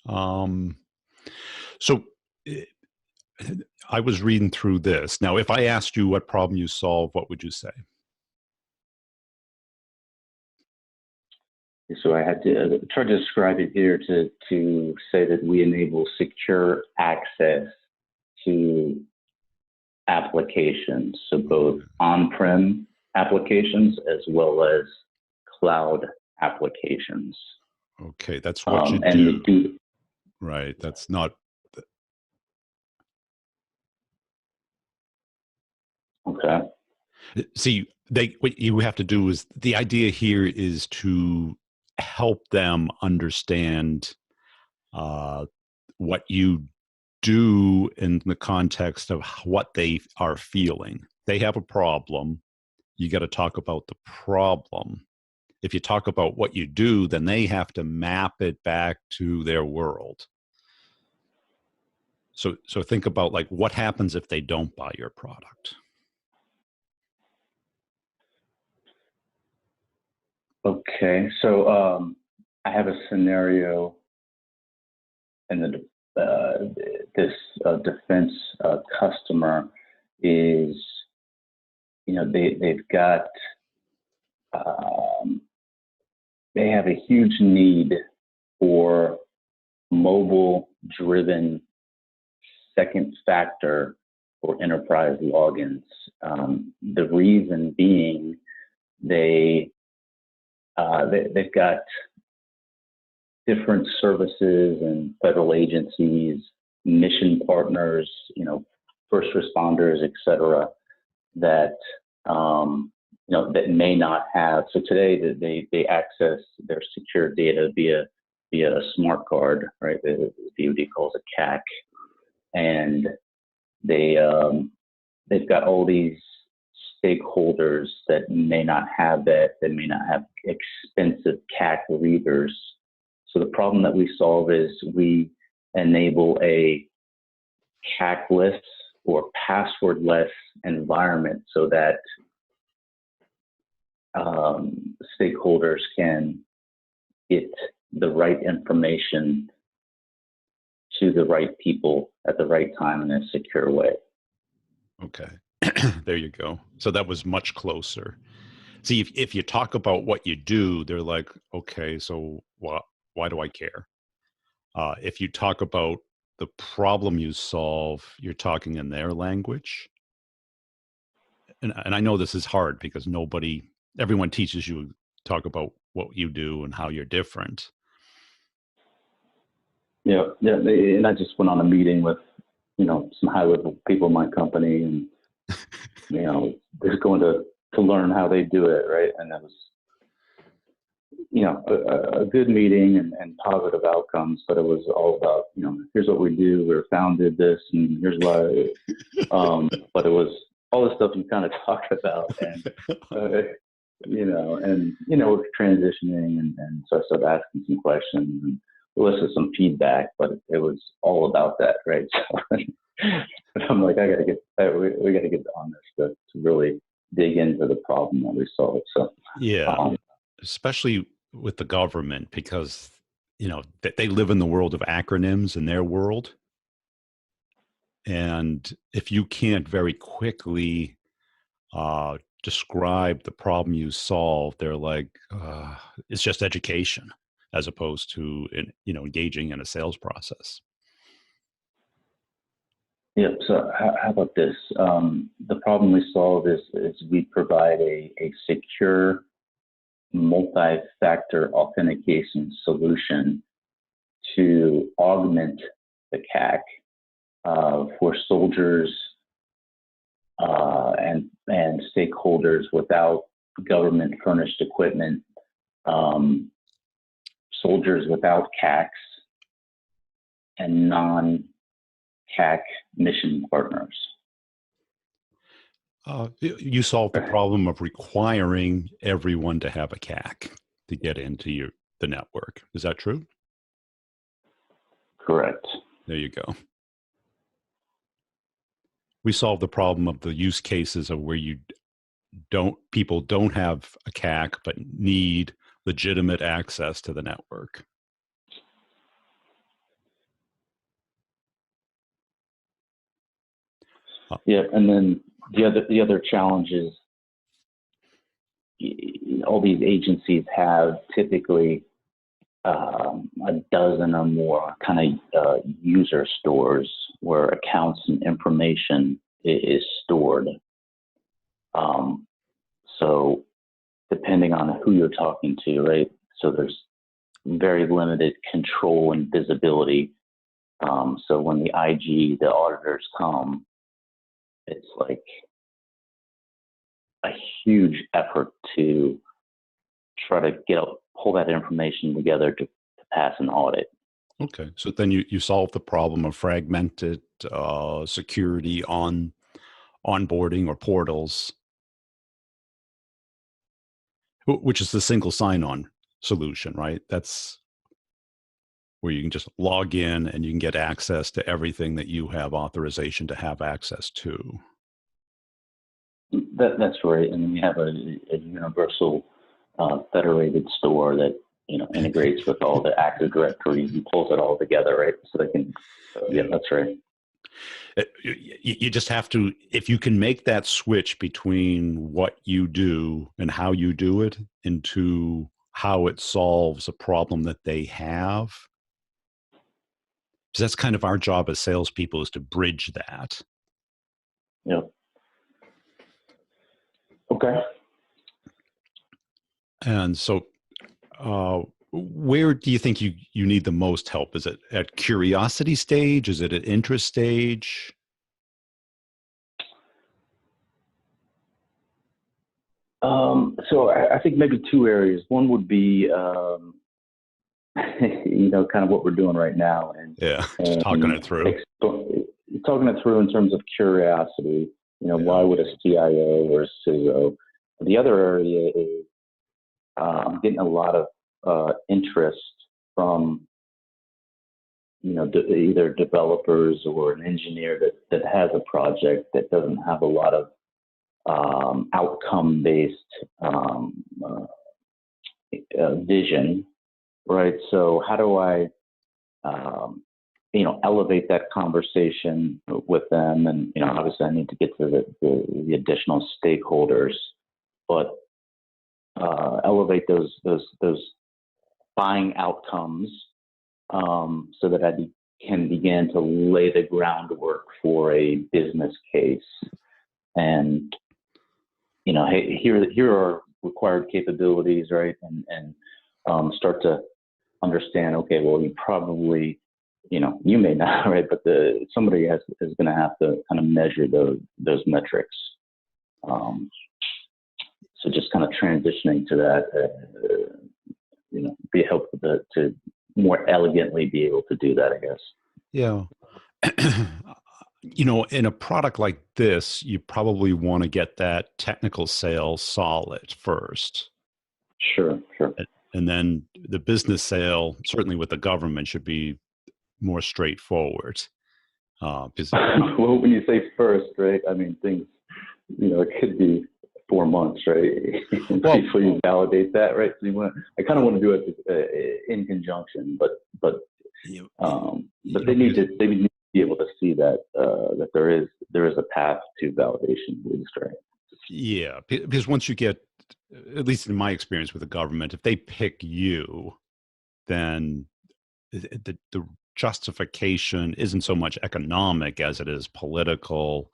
um, so eh, I was reading through this. Now, if I asked you what problem you solve, what would you say? So I had to try to describe it here to say that we enable secure access to applications, so both on-prem applications as well as cloud applications. Okay, that's what you And do. we do. Right. That's not. Okay. See, what you have to do is the idea here is to help them understand uh, what you do in the context of what they are feeling. They have a problem. You got to talk about the problem. If you talk about what you do, then they have to map it back to their world. So think about like what happens if they don't buy your product. Okay. So I have a scenario in this defense customer is, they've got um, they have a huge need for mobile driven second factor for enterprise logins. The reason being they've got different services and federal agencies, mission partners, first responders, et cetera, that that may not have. So today they access their secure data via a smart card, right? The DoD calls it CAC, and they've got all these stakeholders that may not have that, that may not have expensive CAC readers. So the problem that we solve is we enable a CAC-less or password-less environment so that stakeholders can get the right information to the right people at the right time in a secure way. Okay. There you go. So that was much closer. See, if you talk about what you do, they're like, okay, so why do I care? If you talk about the problem you solve, you're talking in their language. And I know this is hard because everyone teaches you talk about what you do and how you're different. Yeah. And I just went on a meeting with, some high level people in my company, and just going to learn how they do it, right? And it was, a good meeting and positive outcomes, but it was all about, here's what we do. We're founded this, and here's why. But it was all the stuff you kind of talked about, and we're transitioning, and so I started asking some questions and elicit some feedback, but it was all about that, right? So I'm like, we got to get on this to really dig into the problem that we solve. So Yeah, especially with the government, because they live in the world of acronyms in their world, and if you can't very quickly describe the problem you solve, they're like, it's just education as opposed to engaging in a sales process. yeah. So how about this? The problem we solve is we provide a secure multi-factor authentication solution to augment the CAC for soldiers and stakeholders without government furnished equipment, soldiers without CACs, and non-CAC mission partners. You solve the problem of requiring everyone to have a CAC to get into the network. Is that true? Correct. There you go. We solve the problem of the use cases of where people don't have a CAC but need legitimate access to the network. Yeah, and then the other challenge is all these agencies have typically a dozen or more kind of user stores where accounts and information is stored. So depending on who you're talking to, right? So there's very limited control and visibility. So when the IG, the auditors come, it's like a huge effort to try to pull that information together to pass an audit. Okay, so then you solve the problem of fragmented security on onboarding or portals, which is the single sign-on solution, right? That's where you can just log in and you can get access to everything that you have authorization to have access to. That's right, and we have a universal federated store that integrates with all the Active Directories and pulls it all together, right? So they can. Yeah, that's right. You just have to, if you can make that switch between what you do and how you do it into how it solves a problem that they have. So that's kind of our job as salespeople, is to bridge that. Yeah. Okay. And so where do you think you need the most help? Is it at curiosity stage? Is it at interest stage? So I think maybe two areas. One would be, kind of what we're doing right now, and just talking it through. Talking it through in terms of curiosity. Why would a CIO or a CISO? The other area is I'm getting a lot of interest from either developers or an engineer that has a project that doesn't have a lot of outcome-based vision, right? So how do I, elevate that conversation with them? And obviously, I need to get to the additional stakeholders, but elevate those buying outcomes so that I can begin to lay the groundwork for a business case. And hey, here are required capabilities, right? And start to understand. Okay, well, you probably, you may not, right? But somebody is going to have to kind of measure those metrics. So just kind of transitioning to that, be helpful to more elegantly be able to do that, I guess. Yeah. In a product like this, you probably want to get that technical sale solid first. Sure. And then the business sale, certainly with the government, should be more straightforward. Well, when you say first, right, I mean, things, it could be 4 months, right? Before you validate that, right? So I kind of want to do it in conjunction, but they need to be able to see that that there is a path to validation, at least, right? Yeah, because once you get, at least in my experience with the government, if they pick you, then the justification isn't so much economic as it is political,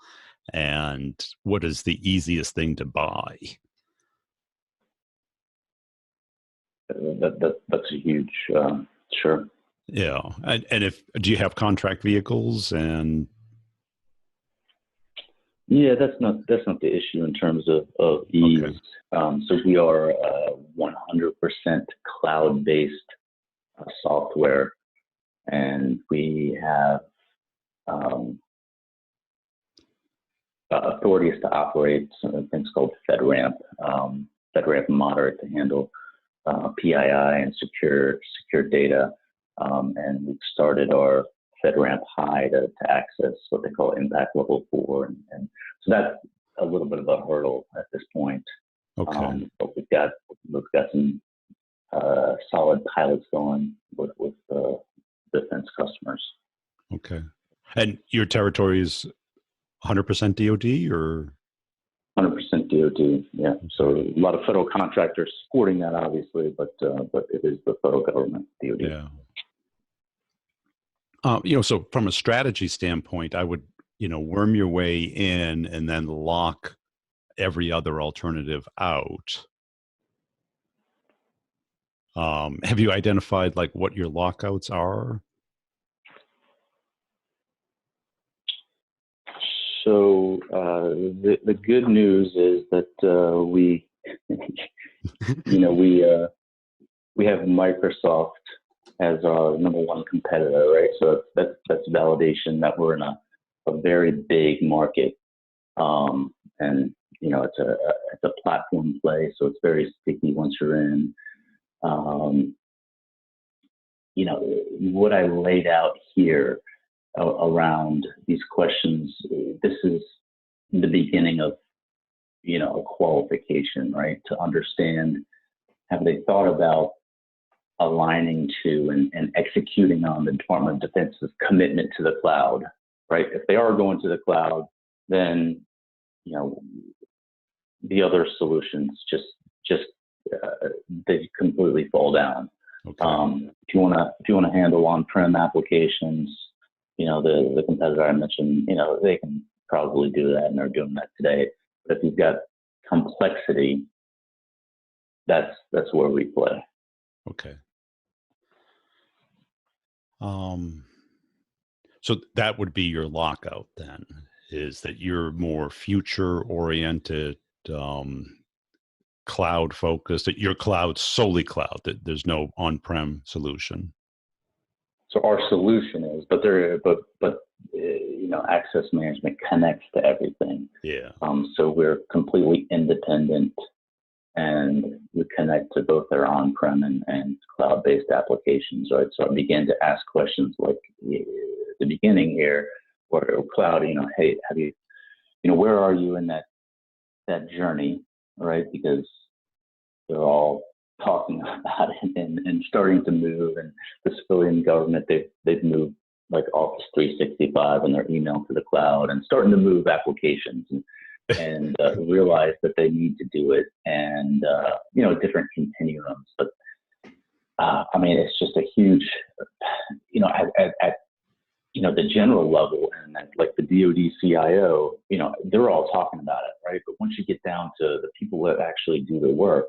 and what is the easiest thing to buy. That's a huge, sure. Yeah, and do you have contract vehicles? And yeah, that's not the issue in terms of ease. Okay. So we are 100% cloud-based software, and we have authorities to operate some things called FedRAMP, FedRAMP Moderate, to handle PII and secure data. And we've started our FedRAMP High to access what they call Impact Level 4. And so that's a little bit of a hurdle at this point. Okay. But we've got some solid pilots going with defense customers. Okay. And your territory is 100% DoD or? 100% DoD. Yeah. So a lot of federal contractors supporting that, obviously, but it is the federal government, DoD. Yeah. So from a strategy standpoint, I would, worm your way in and then lock every other alternative out. Have you identified like what your lockouts are? So the good news is that we, we have Microsoft as our number one competitor, right? So that's validation that we're in a very big market, and it's a platform play, so it's very sticky once you're in. What I laid out here around these questions, this is the beginning of a qualification, right? To understand, have they thought about aligning to and executing on the Department of Defense's commitment to the cloud, right? If they are going to the cloud, then the other solutions just they completely fall down. Okay. If you want to handle on-prem applications, the competitor I mentioned, they can probably do that, and they're doing that today. But if you've got complexity, that's where we play. Okay. So that would be your lockout then, is that you're more future oriented, cloud focused, that your cloud solely cloud, that there's no on-prem solution. So our solution is, but access management connects to everything. Yeah. So we're completely independent, and we connect to both their on-prem and cloud-based applications, right? So I began to ask questions like at the beginning here, where cloud, hey, have you, where are you in that journey, right? Because they're all talking about it and starting to move, and the civilian government, they've moved like Office 365 and their email to the cloud, and starting to move applications and realize that they need to do it, and different continuums. But it's just a huge, at the general level, and like the DoD CIO, they're all talking about it, right? But once you get down to the people that actually do the work,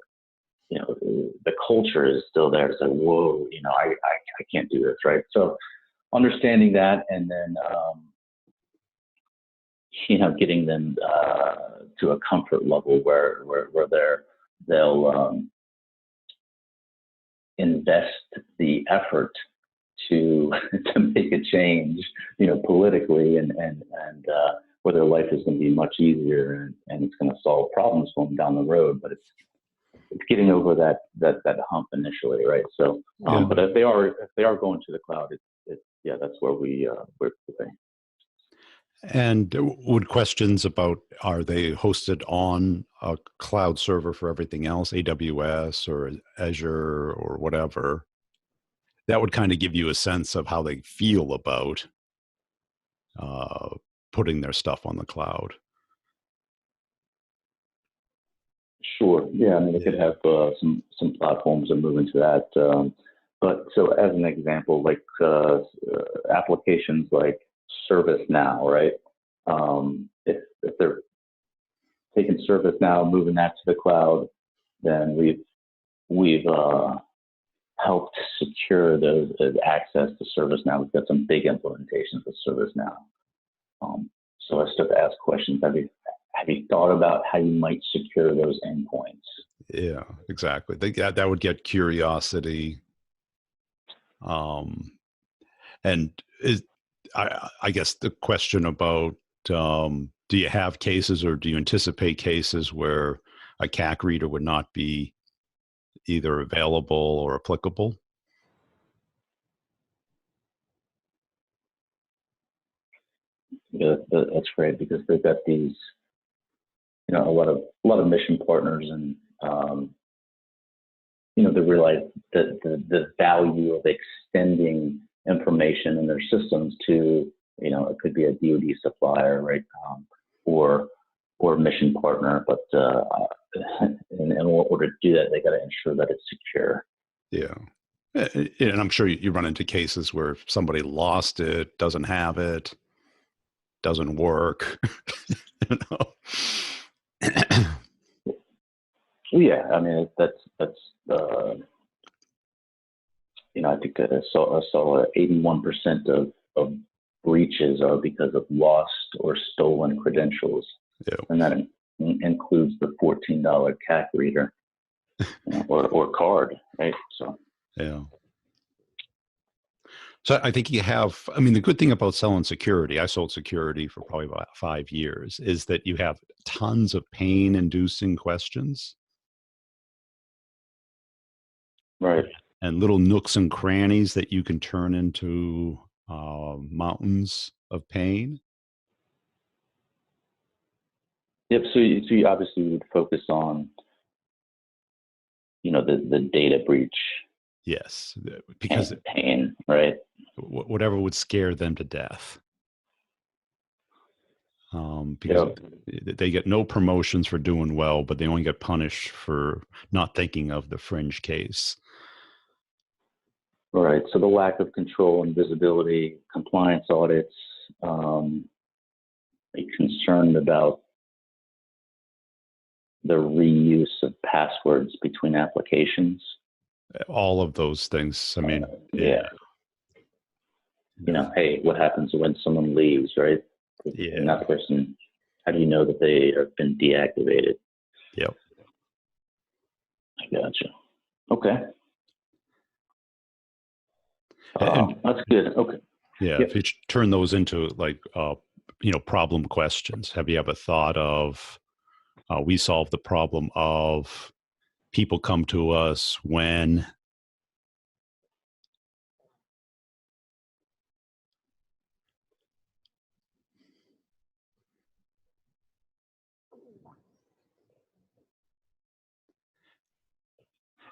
the culture is still there. It's like, whoa, I can't do this, right? So understanding that, and then getting them to a comfort level where they'll invest the effort to make a change, politically, and where their life is going to be much easier, and it's going to solve problems for them down the road. But it's getting over that hump initially, right? So, but if they are going to the cloud, that's where we're playing. And would questions about, are they hosted on a cloud server for everything else, AWS or Azure or whatever, that would kind of give you a sense of how they feel about putting their stuff on the cloud. Sure. Yeah. They could have some platforms that move into that. But so as an example, like applications like ServiceNow, right? If they're taking ServiceNow, moving that to the cloud, then we've helped secure those access to ServiceNow. We've got some big implementations with ServiceNow. So I start to ask questions. Have you thought about how you might secure those endpoints? Yeah, exactly. That would get curiosity. And I guess the question about, do you have cases, or do you anticipate cases where a CAC reader would not be either available or applicable? Yeah, that's great, because they've got these, a lot of mission partners, and they realize that the value of extending information in their systems to it could be a DoD supplier, right? Or mission partner, but in order to do that, they got to ensure that it's secure. Yeah. And I'm sure you run into cases where somebody lost it, doesn't have it, doesn't work. Yeah, I mean that's I think I saw 81% of breaches are because of lost or stolen credentials, and that includes the $14 CAC reader or card, right? So yeah. So I think you have, I mean, the good thing about selling security, I sold security for probably about 5 years, is that you have tons of pain-inducing questions. Right. And little nooks and crannies that you can turn into mountains of pain. Yep. So you obviously would focus on, the data breach. Yes, because pain, right? Whatever would scare them to death. Because they get no promotions for doing well, but they only get punished for not thinking of the fringe case. Right. So the lack of control and visibility, compliance audits, concerned about the reuse of passwords between applications. All of those things. I mean, yeah. Hey, what happens when someone leaves, right? Yeah. And that person, how do you know that they have been deactivated? Yep. I gotcha. Okay. That's good. Okay. Yeah. Yep. If you turn those into problem questions, have you ever thought of, we solve the problem of people come to us when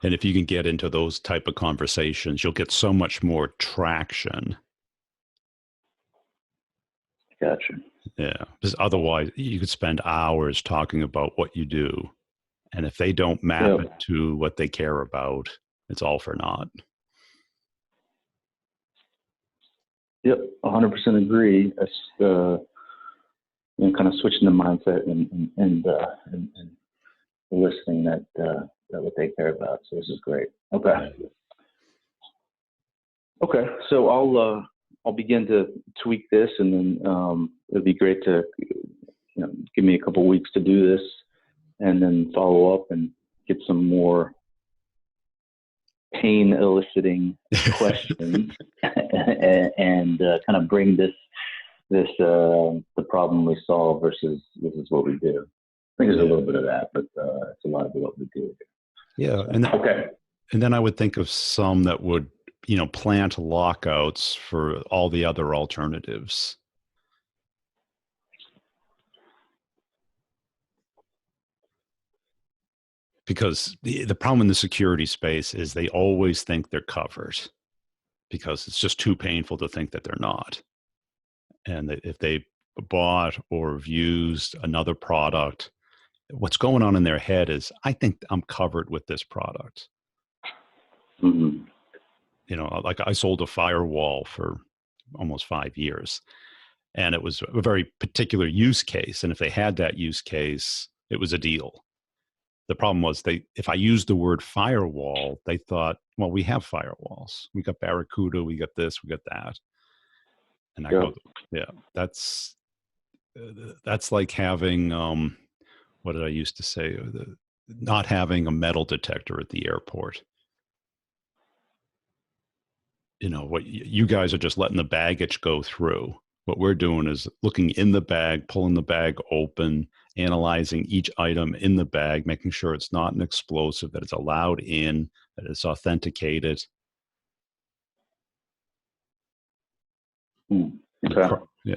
and if you can get into those type of conversations, you'll get so much more traction. Gotcha. Yeah, because otherwise you could spend hours talking about what you do. And if they don't map it to what they care about, it's all for naught. Yep, 100% agree. That's kind of switching the mindset and listening that what they care about. So this is great. Okay. Okay, so I'll begin to tweak this, and then it'd be great to give me a couple of weeks to do this, and then follow up and get some more pain eliciting questions and kind of bring this the problem we solve versus this is what we do. I think there's a little bit of that, but it's a lot of what we do. Yeah. And then I would think of some that would, plant lockouts for all the other alternatives. Because the problem in the security space is they always think they're covered because it's just too painful to think that they're not. And that if they bought or have used another product, what's going on in their head is, I think I'm covered with this product. Mm-hmm. Like I sold a firewall for almost 5 years, and it was a very particular use case. And if they had that use case, it was a deal. The problem was if I used the word firewall, they thought, well, we have firewalls. We got Barracuda, we got this, we got that. And I go, yeah, that's like having, what did I used to say? Not having a metal detector at the airport. What you guys are just letting the baggage go through. What we're doing is looking in the bag, pulling the bag open, analyzing each item in the bag, making sure it's not an explosive, that it's allowed in, that it's authenticated. Okay.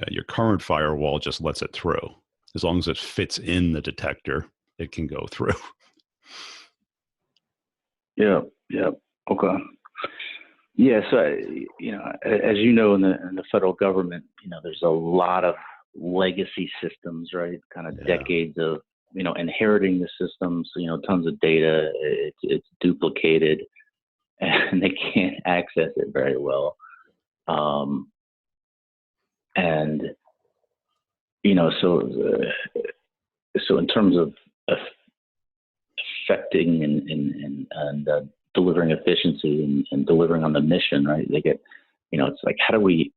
Your current firewall just lets it through. As long as it fits in the detector, it can go through. Yeah. Okay. Yeah, so as you know, in the federal government, there's a lot of legacy systems, right? Kind of Yeah. decades of inheriting the systems. Tons of data. It's duplicated, and they can't access it very well. And so in terms of affecting and delivering efficiency and delivering on the mission, right? They get, it's like how do we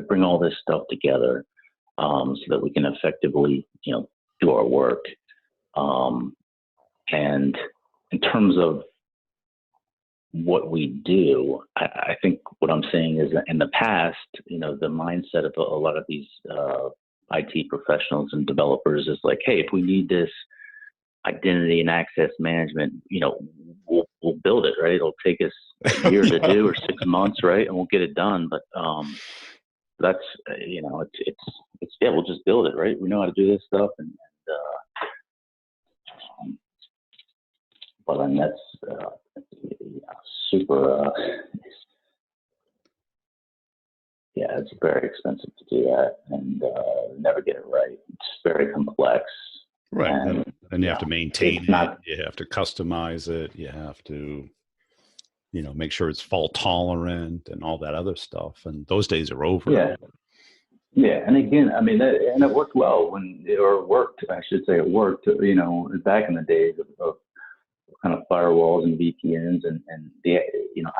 bring all this stuff together so that we can effectively, do our work. And in terms of what we do, I think what I'm saying is that in the past, the mindset of a lot of these IT professionals and developers is like, hey, if we need this identity and access management, we'll build it, right? It'll take us a year to do or 6 months, right? And we'll get it done. But that's, it's yeah, we'll just build it, right? We know how to do this stuff. But then that's super, yeah, it's very expensive to do that and never get it right. It's very complex. Right. And you have to maintain it. You have to customize it. You have to, make sure it's fault tolerant and all that other stuff. And those days are over. Yeah. Yeah. And again, I mean, and it worked well I should say it worked, back in the days of kind of firewalls and VPNs and the,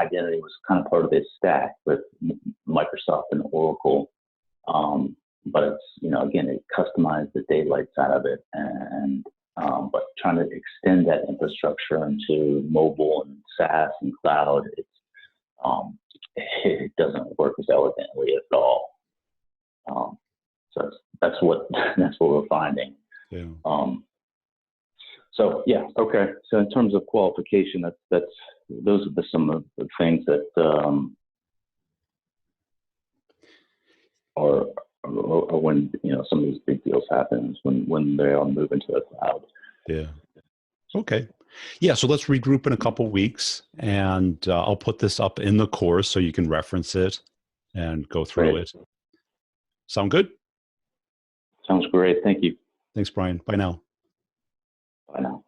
identity was kind of part of this stack with Microsoft and Oracle. But it's, again, it customized the daylight side of it and, but trying to extend that infrastructure into mobile and SaaS and cloud, it doesn't work as elegantly at all. So that's what we're finding. Yeah. So yeah, okay. So in terms of qualification, those are some of the things that are when some of these big deals happen when they all move into the cloud. Yeah. Okay. Yeah. So let's regroup in a couple of weeks, and I'll put this up in the course so you can reference it and go through it. Sound good? Sounds great. Thank you. Thanks, Brian. Bye now. Bye now.